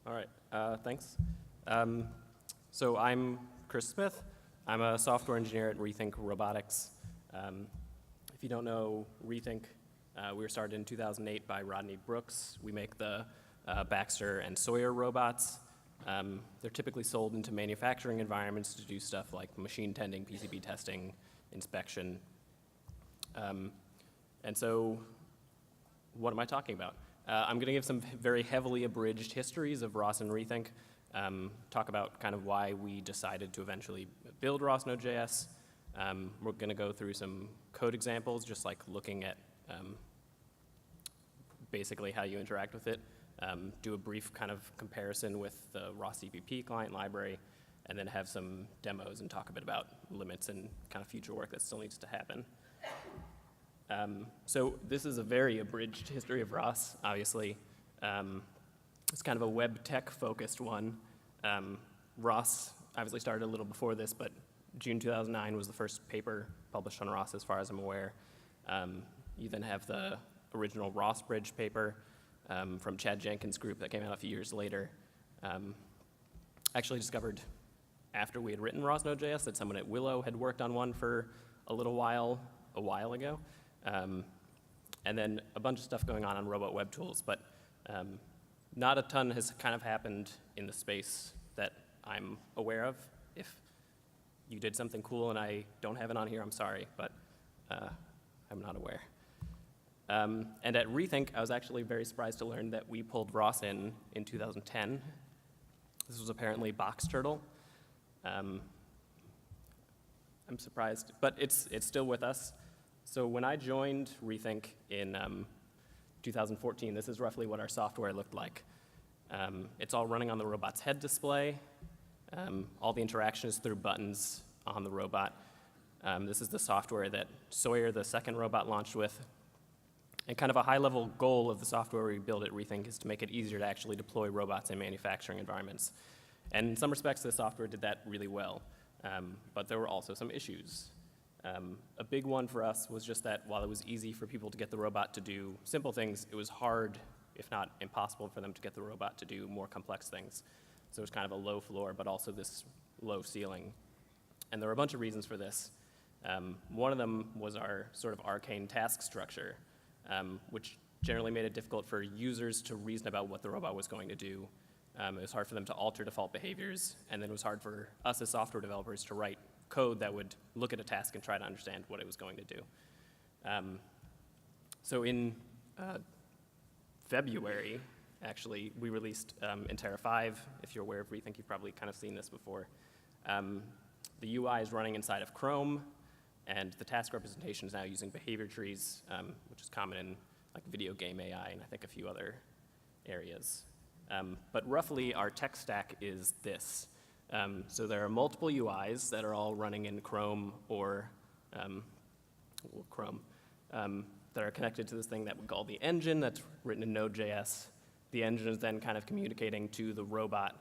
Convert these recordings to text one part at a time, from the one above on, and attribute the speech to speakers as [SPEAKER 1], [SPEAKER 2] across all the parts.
[SPEAKER 1] All right, thanks. So I'm Chris Smith. I'm a software engineer at Rethink Robotics. If you don't know Rethink, we were started in 2008 by Rodney Brooks. We make the Baxter and Sawyer robots. They're typically sold into manufacturing environments to do stuff like machine tending, PCB testing, inspection. And so what am I talking about? I'm going to give some very heavily abridged histories of ROS and Rethink, talk about kind of why we decided to eventually build rosnodejs. We're going to go through some code examples, just like looking at basically how you interact with it, do a brief kind of comparison with the RosCPP client library, and then have some demos and talk a bit about limits and kind of future work that still needs to happen. So this is a very abridged history of ROS, obviously. It's kind of a web tech focused one. ROS obviously started a little before this, but June 2009 was the first paper published on ROS as far as I'm aware. You then have the original RosBridge paper from Chad Jenkins' group that came out a few years later. Actually discovered after we had written rosnodejs that someone at Willow had worked on one for a while ago. And then a bunch of stuff going on Robot Web Tools, but not a ton has kind of happened in the space that I'm aware of. If you did something cool and I don't have it on here, I'm sorry, but I'm not aware. And at Rethink, I was actually very surprised to learn that we pulled ROS in 2010. This was apparently Box Turtle. I'm surprised, but it's still with us. So when I joined Rethink in 2014, this is roughly what our software looked like. It's all running on the robot's head display. All the interaction is through buttons on the robot. This is the software that Sawyer, the second robot, launched with. And kind of a high-level goal of the software we build at Rethink is to make it easier to actually deploy robots in manufacturing environments. And in some respects, the software did that really well. But there were also some issues. A big one for us was just that while it was easy for people to get the robot to do simple things, it was hard, if not impossible, for them to get the robot to do more complex things. So it was kind of a low floor, but also this low ceiling. And there were a bunch of reasons for this. One of them was our sort of arcane task structure, which generally made it difficult for users to reason about what the robot was going to do. It was hard for them to alter default behaviors, and then it was hard for us as software developers to write code that would look at a task and try to understand what it was going to do. So in February, actually, we released Intera 5. If you're aware of Rethink, you've probably kind of seen this before. The UI is running inside of Chrome, and the task representation is now using behavior trees, which is common in like video game AI and I think a few other areas. But roughly, our tech stack is this. So there are multiple UIs that are all running in Chrome or Chrome that are connected to this thing that we call the engine that's written in Node.js. The engine is then kind of communicating to the robot,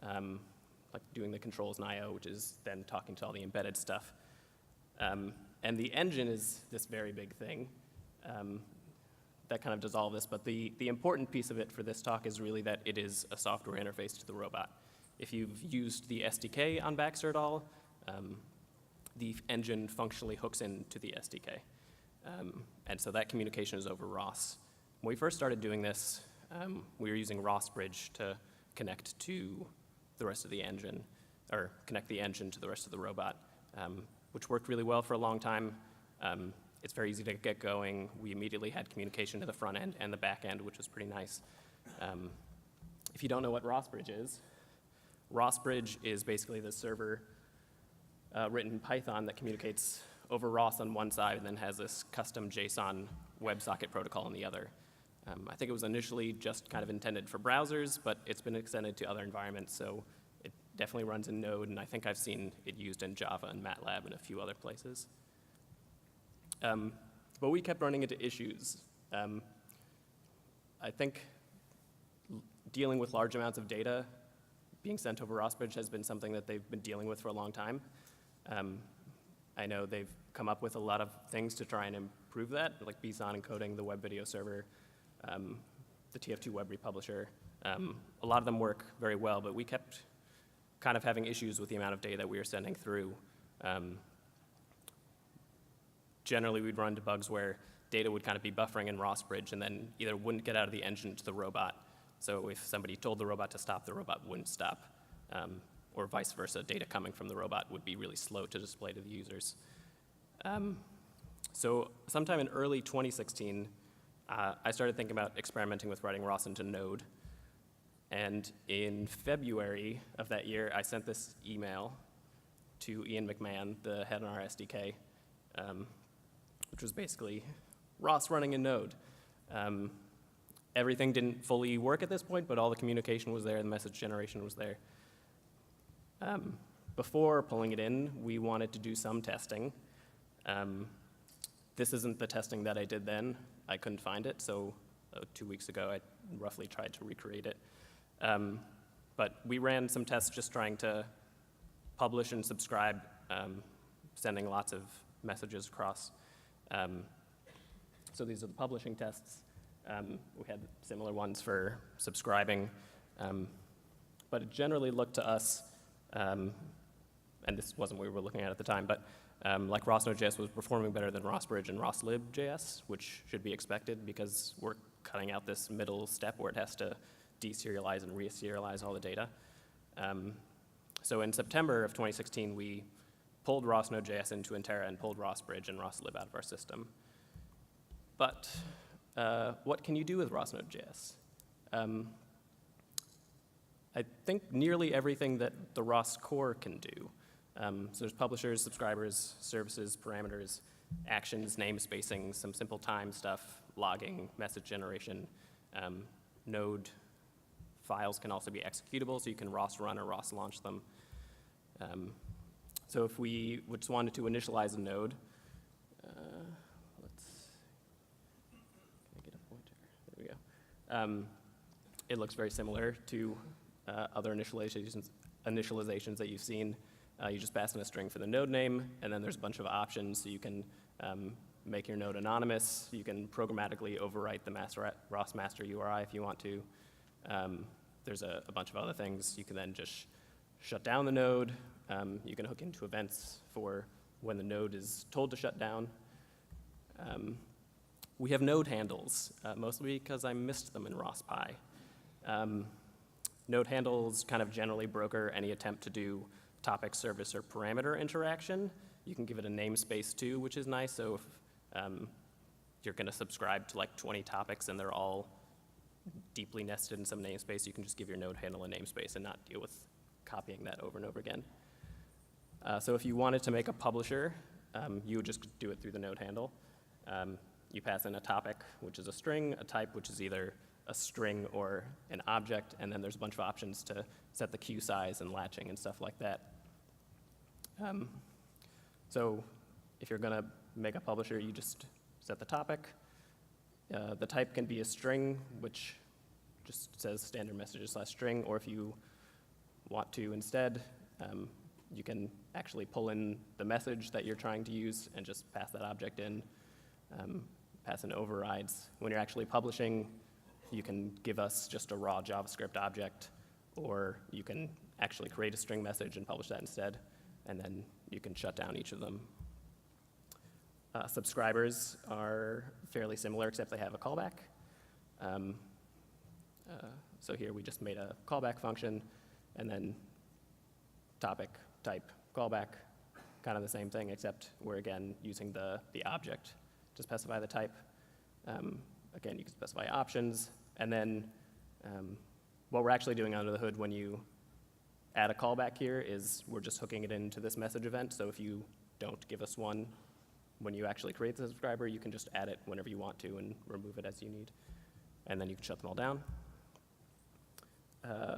[SPEAKER 1] like doing the controls and I/O, which is then talking to all the embedded stuff. And the engine is this very big thing that kind of does all this, but the important piece of it for this talk is really that it is a software interface to the robot. If you've used the SDK on Baxter at all, the engine functionally hooks into the SDK. And so that communication is over ROS. When we first started doing this, we were using RosBridge to connect to the rest of the engine, or connect the engine to the rest of the robot, which worked really well for a long time. It's very easy to get going. We immediately had communication to the front end and the back end, which was pretty nice. If you don't know what RosBridge is basically the server written in Python that communicates over ROS on one side and then has this custom JSON WebSocket protocol on the other. I think it was initially just kind of intended for browsers, but it's been extended to other environments, so it definitely runs in Node, and I think I've seen it used in Java and MATLAB and a few other places. But we kept running into issues. I think dealing with large amounts of data being sent over RosBridge has been something that they've been dealing with for a long time. I know they've come up with a lot of things to try and improve that, like BSON encoding, the web video server. the TF2 web republisher. A lot of them work very well, but we kept kind of having issues with the amount of data that we were sending through. Generally, we'd run into bugs where data would kind of be buffering in RosBridge and then either wouldn't get out of the engine to the robot. So if somebody told the robot to stop, the robot wouldn't stop. Or vice versa, data coming from the robot would be really slow to display to the users. So sometime in early 2016, I started thinking about experimenting with writing ROS into Node. And in February of that year, I sent this email to Ian McMahon, the head on our SDK, which was basically ROS running in Node. Everything didn't fully work at this point, but all the communication was there, the message generation was there. Before pulling it in, we wanted to do some testing. This isn't the testing that I did then. I couldn't find it, so 2 weeks ago I roughly tried to recreate it. But we ran some tests just trying to publish and subscribe, sending lots of messages across. So these are the publishing tests. We had similar ones for subscribing, but it generally looked to us, and this wasn't what we were looking at the time, but like rosnodejs was performing better than RosBridge and roslibjs, which should be expected because we're cutting out this middle step where it has to deserialize and reserialize all the data. So in September of 2016, we pulled rosnodejs into Intera and pulled RosBridge and roslib out of our system. But what can you do with rosnodejs? I think nearly everything that the ROS core can do. So there's publishers, subscribers, services, parameters, actions, namespacing, some simple time stuff, logging, message generation. Node files can also be executable, so you can ROS run or ROS launch them. So if we just wanted to initialize a node, can I get a pointer? There we go. It looks very similar to other initializations that you've seen. You just pass in a string for the node name, and then there's a bunch of options. So you can make your node anonymous. You can programmatically overwrite the ROS master URI if you want to. There's a bunch of other things. You can then just shut down the node. You can hook into events for when the node is told to shut down. We have node handles, mostly because I missed them in ROSPy. Node handles kind of generally broker any attempt to do topic, service, or parameter interaction. You can give it a namespace too, which is nice. So if you're going to subscribe to like 20 topics and they're all deeply nested in some namespace, you can just give your node handle a namespace and not deal with copying that over and over again. So if you wanted to make a publisher, you would just do it through the node handle. You pass in a topic, which is a string, a type, which is either a string or an object, and then there's a bunch of options to set the queue size and latching and stuff like that. So if you're going to make a publisher, you just set the topic. The type can be a string, which just says standard messages / string, or if you want to instead, you can actually pull in the message that you're trying to use and just pass that object in, pass in overrides. When you're actually publishing, you can give us just a raw JavaScript object, or you can actually create a string message and publish that instead, and then you can shut down each of them. Subscribers are fairly similar, except they have a callback. So here we just made a callback function, and then topic, type, callback, kind of the same thing, except we're again using the object to specify the type. Again, you can specify options, and then what we're actually doing under the hood when you add a callback here is we're just hooking it into this message event. So if you don't give us one when you actually create the subscriber, you can just add it whenever you want to and remove it as you need. And then you can shut them all down.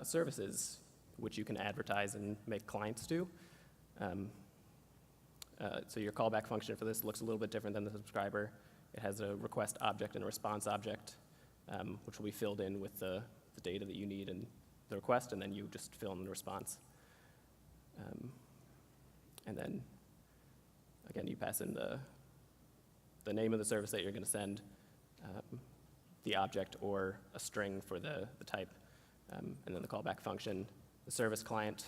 [SPEAKER 1] Services, which you can advertise and make clients do. So your callback function for this looks a little bit different than the subscriber. It has a request object and a response object, which will be filled in with the data that you need in the request, and then you just fill in the response. And then, again, you pass in the name of the service that you're going to send, the object or a string for the type, and then the callback function. The service client,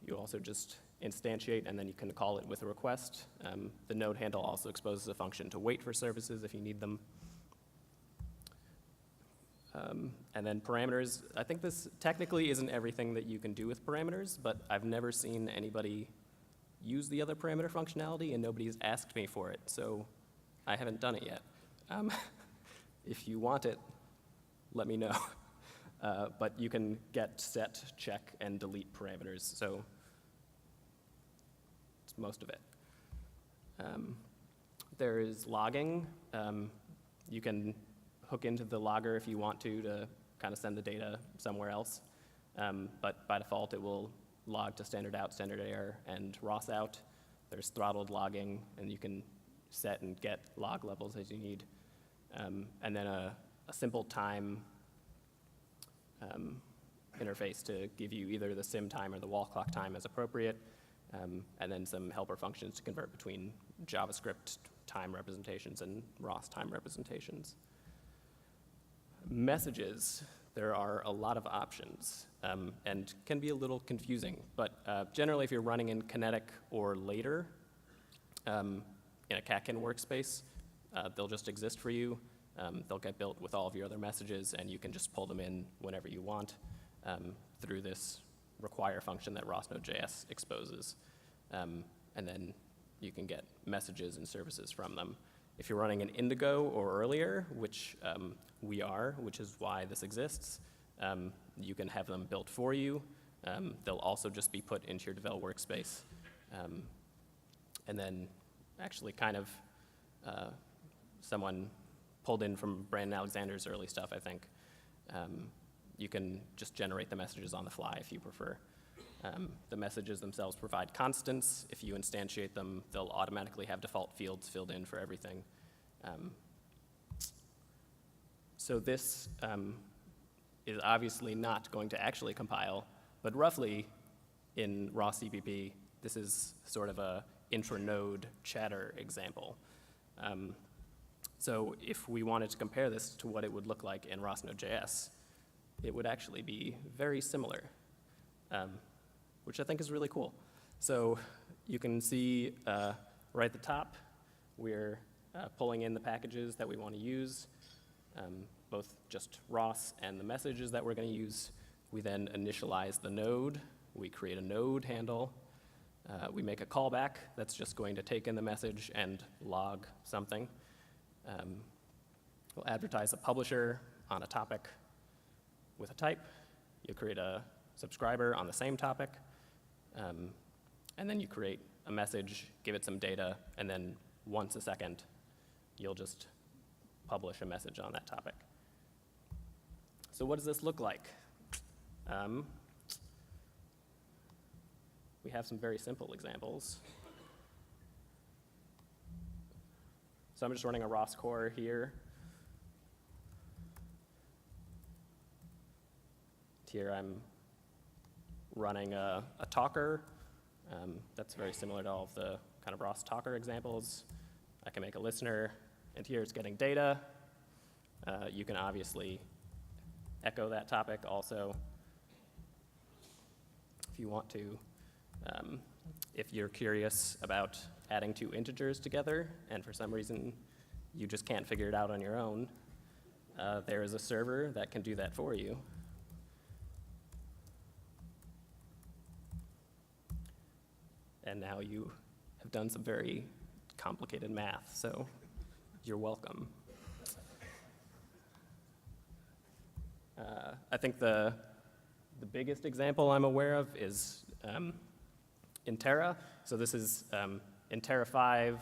[SPEAKER 1] you also just instantiate, and then you can call it with a request. The node handle also exposes a function to wait for services if you need them. And then parameters, I think this technically isn't everything that you can do with parameters, but I've never seen anybody use the other parameter functionality, and nobody's asked me for it, so I haven't done it yet. If you want it, let me know. But you can get, set, check, and delete parameters, so it's most of it. There is logging. You can hook into the logger if you want to kind of send the data somewhere else. But by default, it will log to standard out, standard error, and ROS out. There's throttled logging, and you can set and get log levels as you need. And then a simple time interface to give you either the sim time or the wall clock time as appropriate, and then some helper functions to convert between JavaScript time representations and ROS time representations. Messages, there are a lot of options and can be a little confusing, but generally if you're running in Kinetic or later in a Catkin workspace, they'll just exist for you. They'll get built with all of your other messages, and you can just pull them in whenever you want through this require function that rosnodejs exposes. And then you can get messages and services from them. If you're running in Indigo or earlier, which we are, which is why this exists, you can have them built for you. They'll also just be put into your devel workspace. And then actually kind of someone pulled in from Brandon Alexander's early stuff, I think. You can just generate the messages on the fly if you prefer. The messages themselves provide constants. If you instantiate them, they'll automatically have default fields filled in for everything. So this is obviously not going to actually compile, but roughly in RosCPP, this is sort of a intra-node chatter example. So if we wanted to compare this to what it would look like in rosnodejs, it would actually be very similar, which I think is really cool. So you can see right at the top, we're pulling in the packages that we want to use, both just ROS and the messages that we're going to use. We then initialize the node. We create a node handle. We make a callback that's just going to take in the message and log something. We'll advertise a publisher on a topic with a type. You'll create a subscriber on the same topic. And then you create a message, give it some data, and then once a second, you'll just publish a message on that topic. So what does this look like? We have some very simple examples. So I'm just running a ROS core here. Here I'm running a talker. That's very similar to all of the kind of ROS talker examples. I can make a listener, and here it's getting data. You can obviously echo that topic also if you want to. If you're curious about adding two integers together, and for some reason you just can't figure it out on your own, there is a server that can do that for you. And now you have done some very complicated math, so you're welcome. I think the biggest example I'm aware of is in Terra. So this is in Terra 5.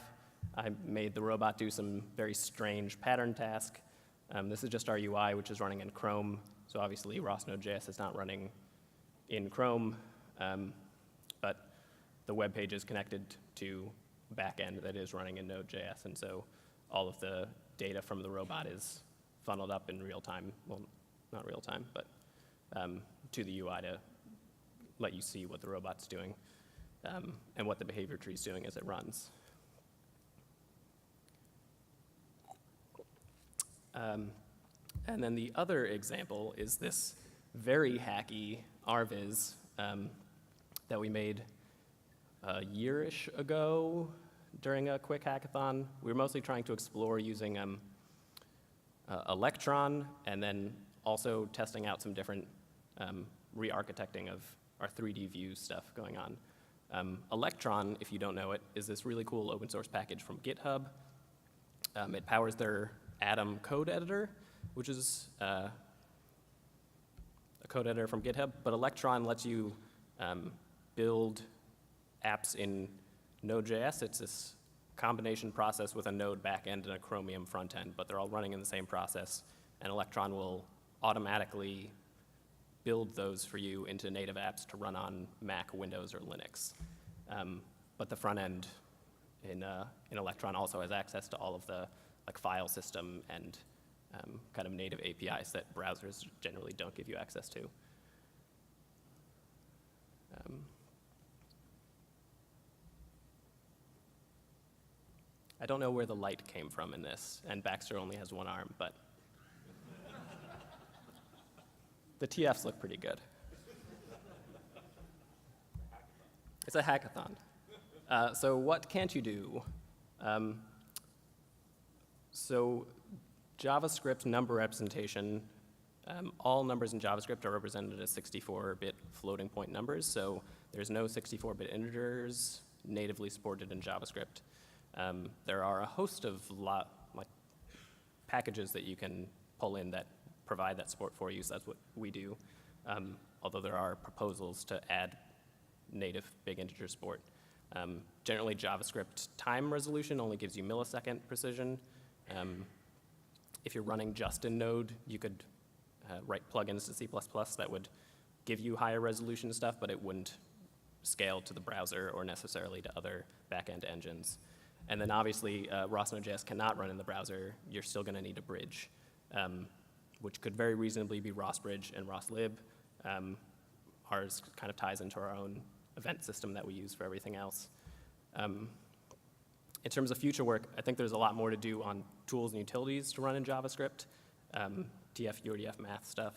[SPEAKER 1] I made the robot do some very strange pattern task. This is just our UI, which is running in Chrome. So obviously, rosnodejs is not running in Chrome, but the web page is connected to backend that is running in Node.js, and so all of the data from the robot is funneled up in real time. Well, not real time, but to the UI to let you see what the robot's doing and what the behavior tree is doing as it runs. And then the other example is this very hacky RViz that we made a year-ish ago during a quick hackathon. We were mostly trying to explore using Electron and then also testing out some different re-architecting of our 3D view stuff going on. Electron, if you don't know it, is this really cool open source package from GitHub. It powers their Atom code editor, which is a code editor from GitHub, but Electron lets you build apps in Node.js. It's this combination process with a Node backend and a Chromium front end, but they're all running in the same process, and Electron will automatically build those for you into native apps to run on Mac, Windows, or Linux. But the front end in Electron also has access to all of the file system and kind of native APIs that browsers generally don't give you access to. I don't know where the light came from in this, and Baxter only has one arm, but the TFs look pretty good. It's a hackathon. So what can't you do? So JavaScript number representation, all numbers in JavaScript are represented as 64-bit floating point numbers, so there's no 64-bit integers natively supported in JavaScript. There are a host of packages that you can pull in that provide that support for you, so that's what we do, although there are proposals to add native big integer support. Generally, JavaScript time resolution only gives you millisecond precision. If you're running just in Node, you could write plugins to C++ that would give you higher resolution stuff, but it wouldn't scale to the browser or necessarily to other backend engines. And then obviously, rosnodejs cannot run in the browser. You're still going to need a bridge, which could very reasonably be RosBridge and roslib. Ours kind of ties into our own event system that we use for everything else. In terms of future work, I think there's a lot more to do on tools and utilities to run in JavaScript, TF, URDF, math stuff.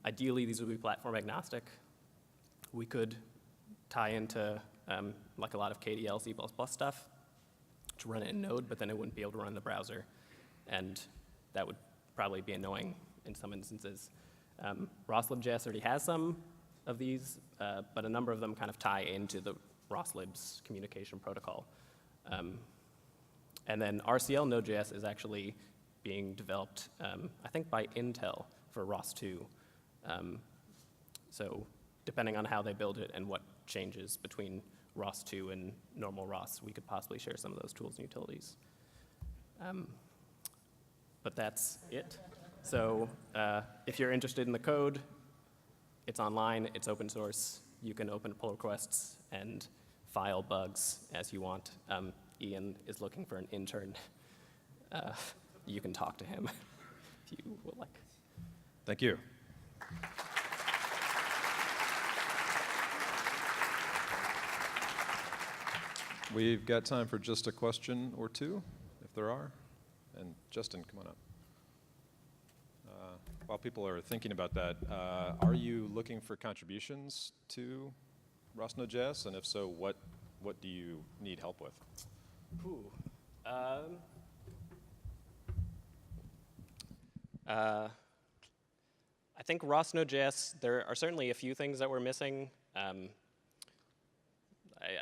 [SPEAKER 1] Ideally, these would be platform agnostic. We could tie into like a lot of KDL, C++ stuff to run it in Node, but then it wouldn't be able to run in the browser. And that would probably be annoying in some instances. roslibjs already has some of these, but a number of them kind of tie into the roslib's communication protocol. And then RCL Node.js is actually being developed, I think, by Intel for ROS2. So depending on how they build it and what changes between ROS2 and normal ROS, we could possibly share some of those tools and utilities. But that's it. So if you're interested in the code, it's online, it's open source. You can open pull requests and file bugs as you want. Ian is looking for an intern. You can talk to him if you would like.
[SPEAKER 2] Thank you. We've got time for just a question or two, if there are. And Justin, come on up. While people are thinking about that, are you looking for contributions to rosnodejs? And if so, what do you need help with?
[SPEAKER 1] I think rosnodejs, there are certainly a few things that we're missing. I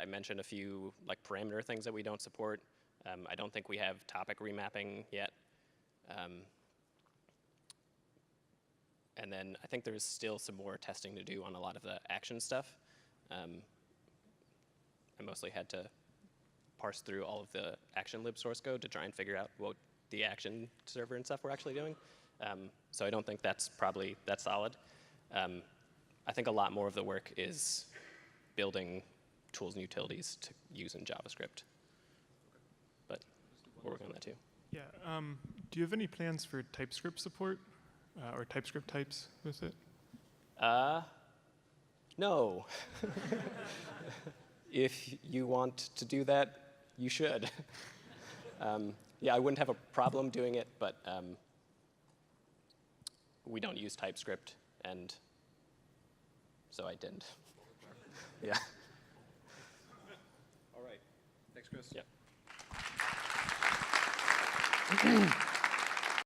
[SPEAKER 1] mentioned a few parameter things that we don't support. I don't think we have topic remapping yet. And then I think there's still some more testing to do on a lot of the action stuff. I mostly had to parse through all of the action lib source code to try and figure out what the action server and stuff we're actually doing. So I don't think that's probably that solid. I think a lot more of the work is building tools and utilities to use in JavaScript. But we're working on that too.
[SPEAKER 3] Yeah. Do you have any plans for TypeScript support or TypeScript types with it?
[SPEAKER 1] No. If you want to do that, you should. Yeah, I wouldn't have a problem doing it, but we don't use TypeScript, and so I didn't. Yeah.
[SPEAKER 2] All right. Thanks, Chris.
[SPEAKER 1] Yep.